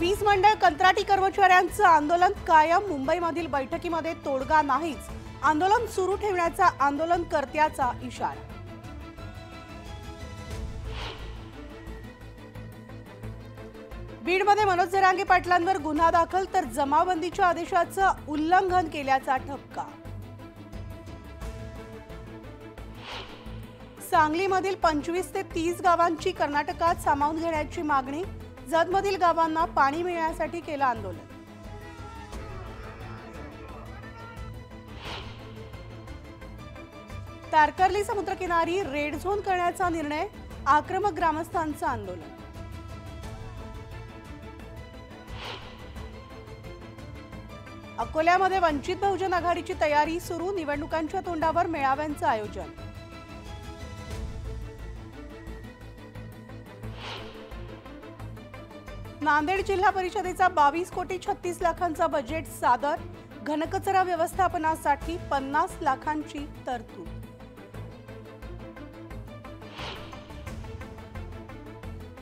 वीज मंडळ कंत्राटी कर्मचाऱ्यांचं आंदोलन कायम। मुंबईमधील बैठकीमध्ये तोडगा नाहीच, आंदोलन सुरू ठेवण्याचा आंदोलनकर्त्याचा इशारा। बीडमध्ये मनोज जरांगे पाटलांवर गुन्हा दाखल, तर जमावबंदीच्या आदेशाचं उल्लंघन केल्याचा ठपका। सांगलीमधील 25 ते 30 गावांची कर्नाटकात सामावून घेण्याची मागणी, जतमधील गावांना पाणी मिळण्यासाठी केलं आंदोलन। तारकर्ली समुद्रकिनारी रेड झोन करण्याचा निर्णय, आक्रमक ग्रामस्थांचं आंदोलन। अकोल्यामध्ये वंचित बहुजन आघाडीची तयारी सुरू, निवडणुकांच्या तोंडावर मेळाव्यांचं आयोजन। नांदेड जिल्हा परिषदेचा 22 कोटी 36 लाखांचा बजेट सादर, घनकचरा व्यवस्थापनासाठी 50 लाखांची तरतूद।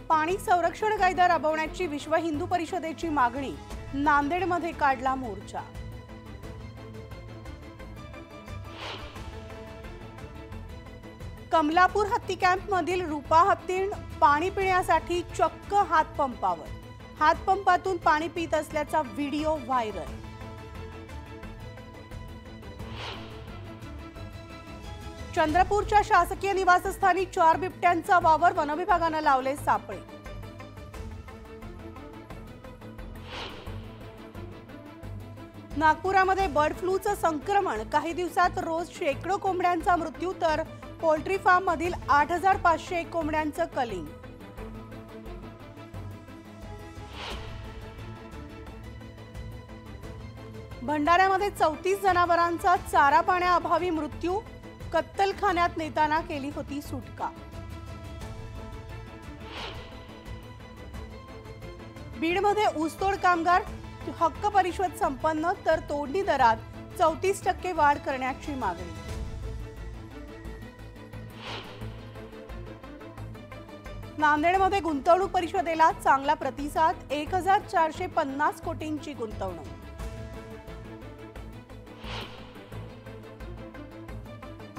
पाणी संरक्षण कायदा राबवण्याची विश्व हिंदू परिषदेची मागणी, नांदेडमध्ये काढला मोर्चा। कमलापूर हत्ती कॅम्प मधील रूपा हत्तीण पाणी पिण्यासाठी चक्क हातपंपावर, हातपंपातून पाणी पित असल्याचा व्हिडिओ व्हायरल। चंद्रपूरच्या शासकीय निवासस्थानी 4 बिबट्यांचा वावर, वनविभागाने लावले सापळे। नागपुरामध्ये बर्ड फ्लूचं संक्रमण, काही दिवसात रोज शेकडो कोंबड्यांचा मृत्यू, तर पोल्ट्री फार्म मधील 8501 कोंबड्यांचं कलिंग। भंडाऱ्यामध्ये 34 जनावरांचा चारा पाण्याअभावी मृत्यू, कत्तलखान्यात नेताना केली होती सुटका। बीडमध्ये ऊसतोड कामगार हक्क परिषद संपन्न, तर तोडणी दरात 34% वाढ करण्याची मागणी। नांदेडमध्ये गुंतवणूक परिषदेला चांगला प्रतिसाद, 1450 कोटींची गुंतवणूक।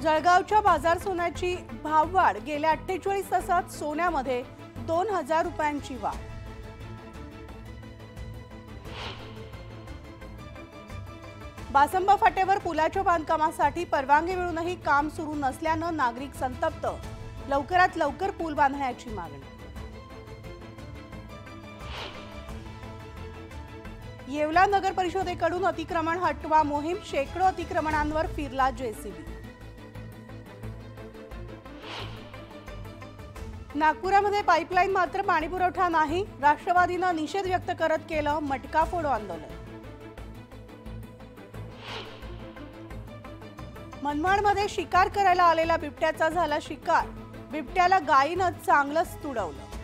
जळगावच्या बाजार सोन्याची भाववाढ, गेल्या 48 तासात सोन्यामध्ये 2000 रुपयांची वाढ। बासंबा फाट्यावर पुलाच्या बांधकामासाठी परवानगी मिळूनही काम सुरू नसल्यानं नागरिक संतप्त, लवकरात लवकर पूल बांधण्याची मागणी। येवला नगर परिषदेकडून अतिक्रमण हटवा मोहीम, शेकडो अतिक्रमणांवर फिरला जेसीबी। नागपुरामध्ये पाईपलाईन मात्र पाणीपुरवठा नाही, राष्ट्रवादीनं निषेध व्यक्त करत केलं मटका फोडो आंदोलन। मनमाडमध्ये शिकार करायला आलेला बिबट्याचा झाला शिकार, बिबट्याला गायीनं चांगलंच तुडवलं।